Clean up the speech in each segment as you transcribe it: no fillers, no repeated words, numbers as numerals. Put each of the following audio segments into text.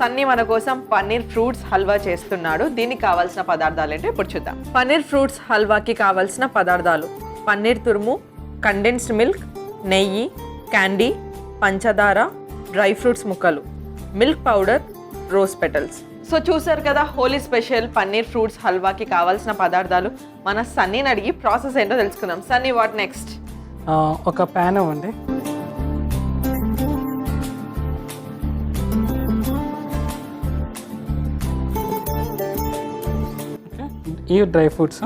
సన్నీ మన కోసం పన్నీర్ ఫ్రూట్స్ హల్వా చేస్తున్నాడు. దీనికి కావాల్సిన పదార్థాలు ఏంటో ఇప్పుడు చూద్దాం. పన్నీర్ ఫ్రూట్స్ హల్వాకి కావాల్సిన పదార్థాలు: పన్నీర్ తురుము, కండెన్స్డ్ మిల్క్, నెయ్యి, క్యాండీ, పంచదార, డ్రై ఫ్రూట్స్ ముక్కలు, milk powder, rose petals. So చూసారు కదా హోలీ స్పెషల్ పన్నీర్ ఫ్రూట్స్ హల్వాకి కావాల్సిన పదార్థాలు. మన సన్నీని అడిగి ప్రాసెస్ ఏంటో తెలుసుకుందాం. Sunny, what next? ఒక ప్యాన్ ఇవ్వండి. ఈ డ్రై ఫ్రూట్స్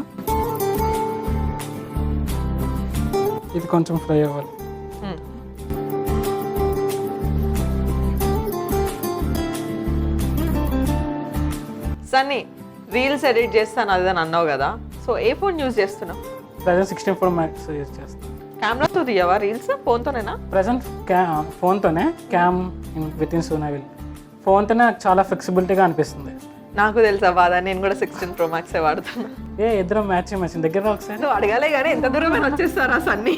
ఇది కొంచెం ఫ్రై అవ్వాలి. సన్నీ, రీల్స్ ఎడిట్ చేస్తాను అదని అన్నావు కదా, సో ఏ ఫోన్ యూజ్ చేస్తున్నావు? ప్రజెంట్ 16 Pro Max యూజ్ చేస్తాను. కెమెరాతో తీయవా రీల్స్? ఫోన్తోనేనా? ప్రజెంట్ ఫోన్తోనే cam with in soon I will. ఫోన్తోనే నాకు చాలా ఫ్లెక్సిబిలిటీగా అనిపిస్తుంది. నాకు తెలుసా బాధ, నేను కూడా 16 Pro Max వాడుతున్నా. ఇద్దరం మ్యాచింగ్ దగ్గర ఒకసారి. నువ్వు అడగాలే కానీ ఎంత దూరమైన వచ్చేస్తారా సన్నీ?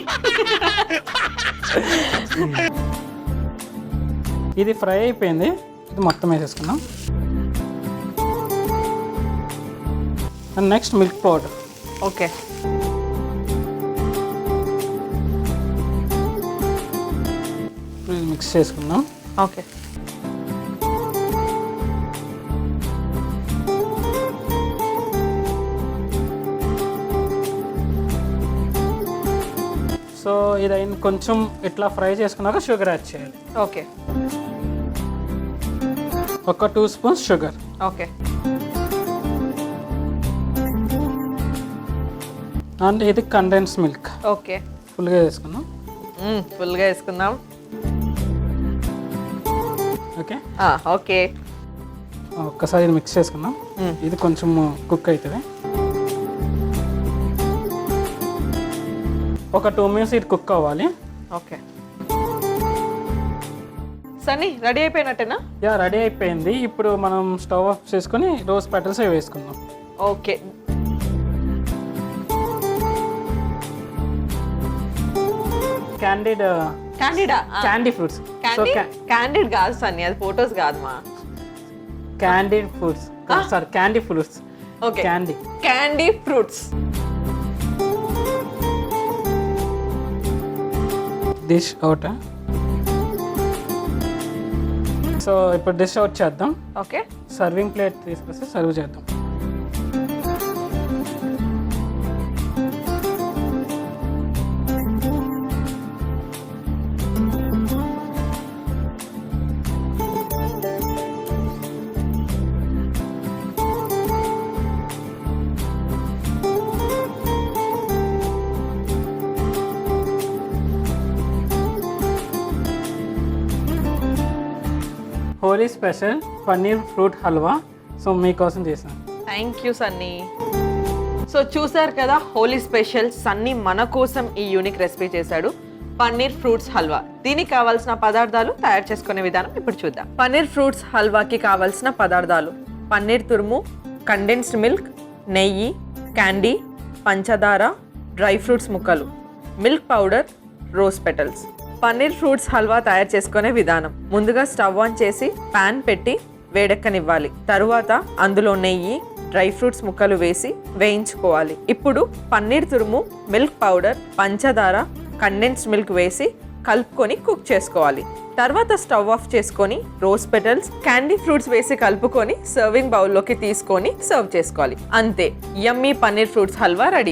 ఇది ఫ్రై అయిపోయింది. ఇది మొత్తం వేసేసుకున్నాం. And next milk powder. Okay, mix చేసుకుందాం. ఓకే. సో ఇది అయిన కొంచెం ఇట్లా ఫ్రై చేసుకున్నాక షుగర్ యాడ్ చేయాలి. ఓకే, ఒక 2 స్పూన్స్ షుగర్. ఓకే. అండ్ ఇది కండెన్స్ మిల్క్. ఓకే, ఫుల్గా వేసుకుందాం. ఫుల్గా వేసుకుందాం. Okay okay. ఒక్కసారి ఇది మిక్స్ చేసుకుందాం. ఇది కొంచెం కుక్ అవుతుంది. ఒక 2 minutes ఇది కుక్ అవ్వాలి. ఓకే. సన్నీ, రెడీ అయిపోయినట్టేనా? రెడీ అయిపోయింది. ఇప్పుడు మనం స్టవ్ ఆఫ్ చేసుకొని రోజ్ పెటల్స్ అవి వేసుకుందాం. ఓకే. Candy fruits. క్యాండిడ్ కాదు సన్నీ, అది ఫోటోస్ కాదు మా. Candied fruits, sorry candy fruits. Okay, candy fruits. Dish out. So ఇప్పుడు డిష్ అవుట్ చేద్దాం. ఓకే, సర్వింగ్ ప్లేట్ తీసుకొస్తే సర్వ్ చేద్దాం. Holi special paneer fruit halwa. So మీకోసం చేశాను. Thank you Sunny. సో చూసారు కదా హోలీ స్పెషల్ సన్నీ మన కోసం ఈ యూనిక్ రెసిపీ చేశాడు, పన్నీర్ ఫ్రూట్స్ హల్వా. దీనికి కావాల్సిన పదార్థాలు, తయారు చేసుకునే విధానం ఇప్పుడు చూద్దాం. పన్నీర్ ఫ్రూట్స్ హల్వాకి కావాల్సిన పదార్థాలు: పన్నీర్ తురుము, కండెన్స్డ్ మిల్క్, నెయ్యి, క్యాండీ, పంచదార, డ్రై ఫ్రూట్స్ ముక్కలు, milk powder, rose petals. Paneer fruits halwa తయారు చేసుకునే విధానం: ముందుగా స్టవ్ ఆన్ చేసి పాన్ పెట్టి వేడెక్కనివ్వాలి. తరువాత అందులో నెయ్యి, డ్రై ఫ్రూట్స్ ముక్కలు వేసి వేయించుకోవాలి. ఇప్పుడు పన్నీర్ తురుము, మిల్క్ పౌడర్, పంచదార, కండెన్స్డ్ మిల్క్ వేసి కలుపుకొని కుక్ చేసుకోవాలి. తర్వాత స్టవ్ ఆఫ్ చేసుకొని రోజ్ పెటల్స్, క్యాండీ ఫ్రూట్స్ వేసి కలుపుకొని సర్వింగ్ బౌల్లోకి తీసుకొని సర్వ్ చేసుకోవాలి. అంతే, యమ్మీ పన్నీర్ ఫ్రూట్స్ హల్వా రెడీ.